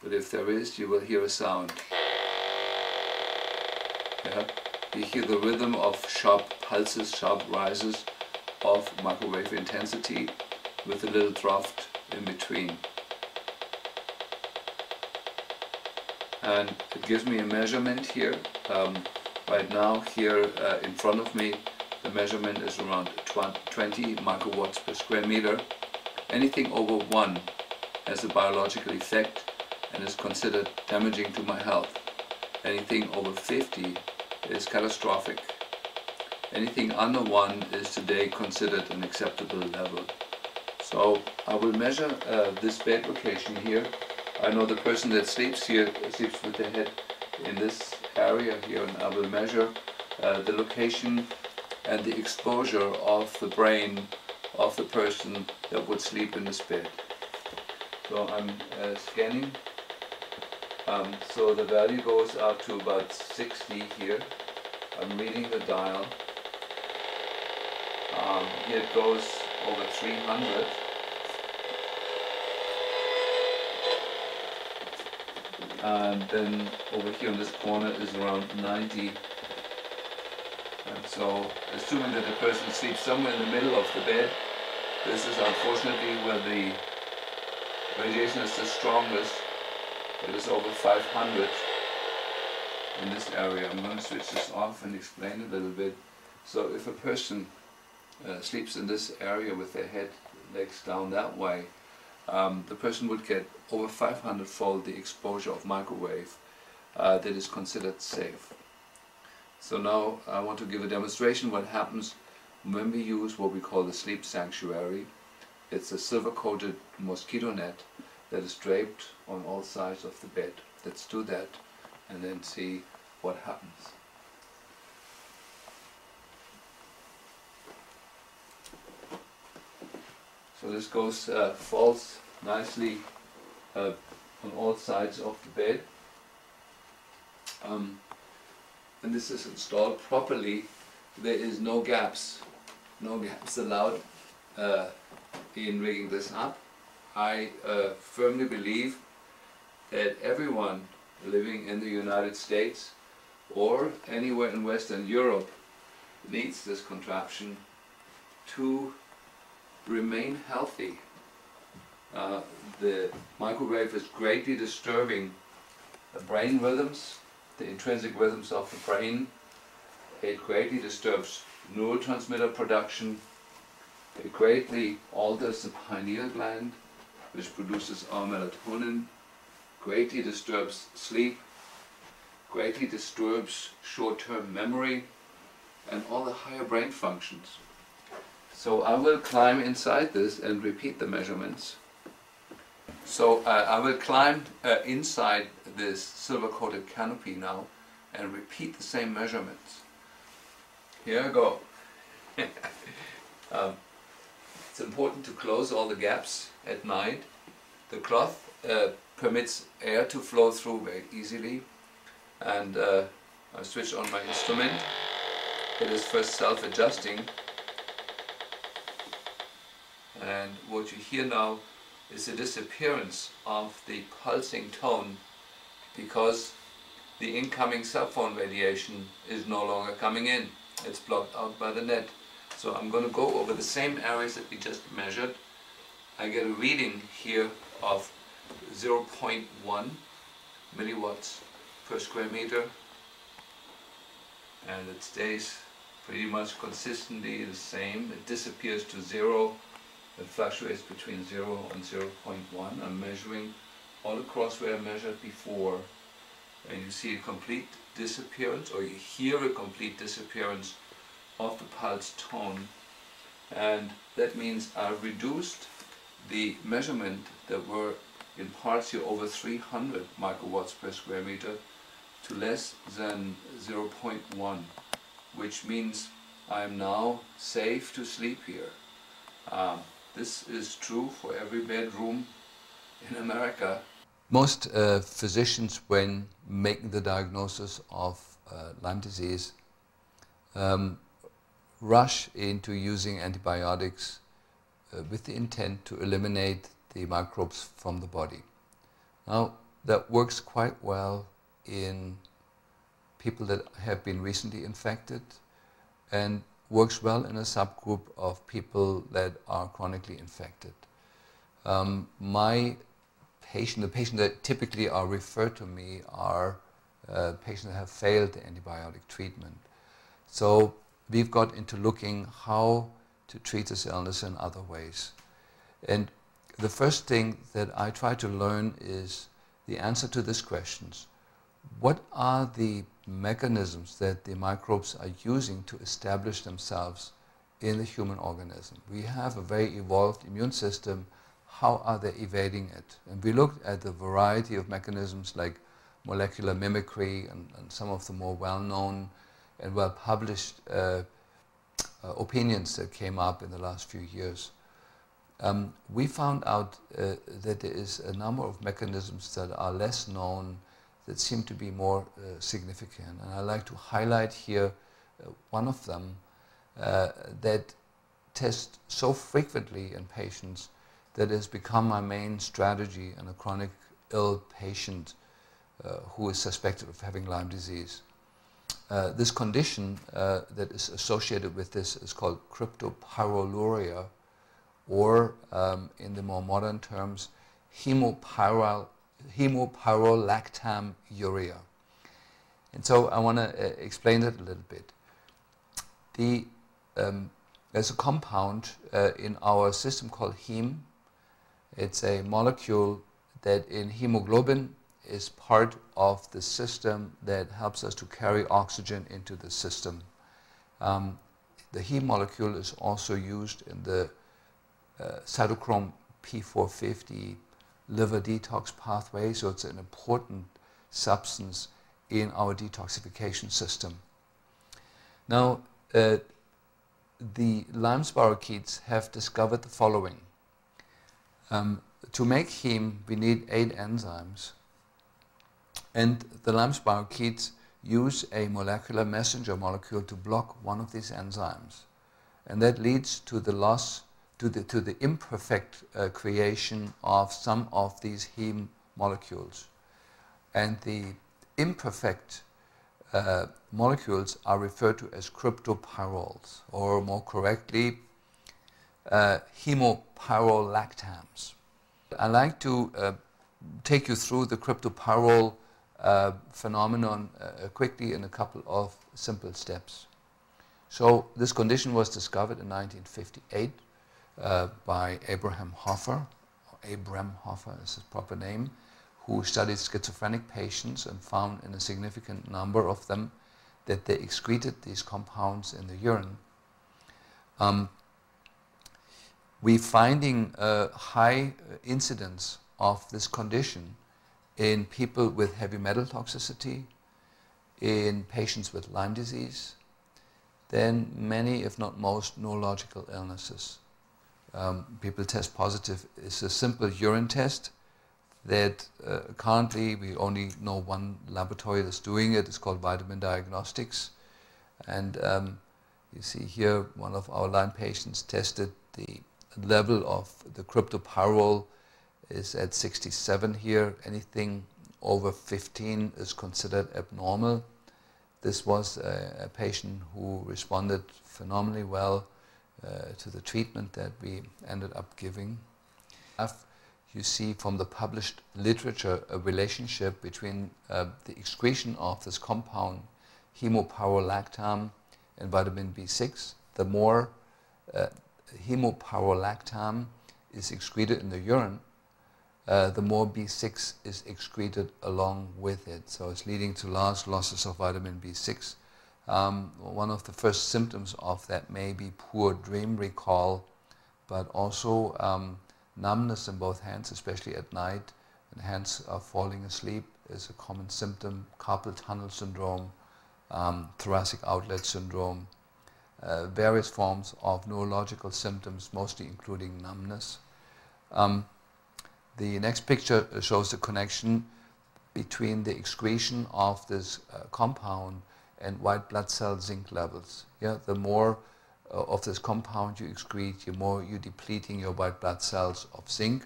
but if there is, you will hear a sound. Yeah? You hear the rhythm of sharp pulses, sharp rises of microwave intensity with a little draft in between. And it gives me a measurement here. Right now here in front of me, the measurement is around 20 microwatts per square meter. Anything over 1 has a biological effect and is considered damaging to my health. Anything over 50 is catastrophic. Anything under 1 is today considered an acceptable level. So I will measure this bed location here. I know the person that sleeps here sleeps with their head in this area here, and I will measure the location and the exposure of the brain of the person that would sleep in this bed. So I'm scanning. So the value goes up to about 60 here. I'm reading the dial. Here it goes over 300. And then over here in this corner is around 90. And so, assuming that the person sleeps somewhere in the middle of the bed, this is unfortunately where the radiation is the strongest. It is over 500 in this area. I'm going to switch this off and explain a little bit. So if a person sleeps in this area with their head, legs down that way, the person would get over 500-fold the exposure of microwave that is considered safe. So now I want to give a demonstration what happens when we use what we call the sleep sanctuary. It's a silver-coated mosquito net that is draped on all sides of the bed. Let's do that and then see what happens. So this goes falls nicely on all sides of the bed. When this is installed properly, there is no gaps allowed in rigging this up. I firmly believe that everyone living in the United States or anywhere in Western Europe needs this contraption to remain healthy. The microwave is greatly disturbing the brain rhythms, the intrinsic rhythms of the brain. It greatly disturbs neurotransmitter production. It greatly alters the pineal gland, which produces our melatonin, greatly disturbs sleep, greatly disturbs short-term memory, and all the higher brain functions. So I will climb inside this and repeat the measurements. So I will climb inside this silver-coated canopy now and repeat the same measurements. Here I go. It's important to close all the gaps at night. The cloth permits air to flow through very easily, and I switch on my instrument. It is first self-adjusting, and what you hear now is the disappearance of the pulsing tone because the incoming subphone radiation is no longer coming in. It's blocked out by the net. So I'm going to go over the same areas that we just measured. I get a reading here of 0.1 milliwatts per square meter, and it stays pretty much consistently the same. It disappears to 0. It fluctuates between 0 and 0.1. I'm measuring all across where I measured before, and you see a complete disappearance, or you hear a complete disappearance of the pulse tone, and that means I've reduced the measurement that were in parts here over 300 microwatts per square meter to less than 0.1, which means I am now safe to sleep here. This is true for every bedroom in America. Most physicians, when making the diagnosis of Lyme disease, rush into using antibiotics with the intent to eliminate the microbes from the body. Now, that works quite well in people that have been recently infected and works well in a subgroup of people that are chronically infected. The patients that typically are referred to me are patients that have failed the antibiotic treatment. So we've got into looking how to treat this illness in other ways. And the first thing that I try to learn is the answer to these questions. What are the mechanisms that the microbes are using to establish themselves in the human organism? We have a very evolved immune system. How are they evading it? And we looked at the variety of mechanisms like molecular mimicry and some of the more well-known and well-published opinions that came up in the last few years. We found out that there is a number of mechanisms that are less known that seem to be more significant. And I'd like to highlight here one of them that tests so frequently in patients that has become my main strategy in a chronic ill patient who is suspected of having Lyme disease. This condition that is associated with this is called cryptopyrroluria, or in the more modern terms, hemopyrrolactamuria. And so I want to explain that a little bit. There's a compound in our system called heme. It's a molecule that in hemoglobin is part of the system that helps us to carry oxygen into the system. The heme molecule is also used in the cytochrome P450 liver detox pathway, so it's an important substance in our detoxification system. Now, the Lyme spirochetes have discovered the following. To make heme, we need 8 enzymes. And the Lyme spirochetes use a molecular messenger molecule to block one of these enzymes. And that leads to the loss, to the imperfect creation of some of these heme molecules. And the imperfect molecules are referred to as cryptopyrroles, or more correctly, hemopyrrolactams. I'd like to take you through the cryptopyrrole phenomenon quickly in a couple of simple steps. So this condition was discovered in 1958 by Abraham Hoffer, or Abram Hoffer is his proper name, who studied schizophrenic patients and found in a significant number of them that they excreted these compounds in the urine. We're finding a high incidence of this condition in people with heavy metal toxicity, in patients with Lyme disease, then many, if not most, neurological illnesses. People test positive. It's a simple urine test that currently we only know one laboratory that's doing it. It's called Vitamin Diagnostics. And you see here one of our Lyme patients tested. The level of the cryptopyrrole is at 67 here. Anything over 15 is considered abnormal. This was a patient who responded phenomenally well to the treatment that we ended up giving. You see from the published literature a relationship between the excretion of this compound, hemopyrrolactam, and vitamin B6. The more hemopyrrolactam is excreted in the urine, the more B6 is excreted along with it. So it's leading to large losses of vitamin B6. One of the first symptoms of that may be poor dream recall, but also numbness in both hands, especially at night, and hands are falling asleep is a common symptom. Carpal tunnel syndrome, thoracic outlet syndrome, various forms of neurological symptoms, mostly including numbness. The next picture shows the connection between the excretion of this compound and white blood cell zinc levels. Yeah, the more of this compound you excrete, the more you're depleting your white blood cells of zinc,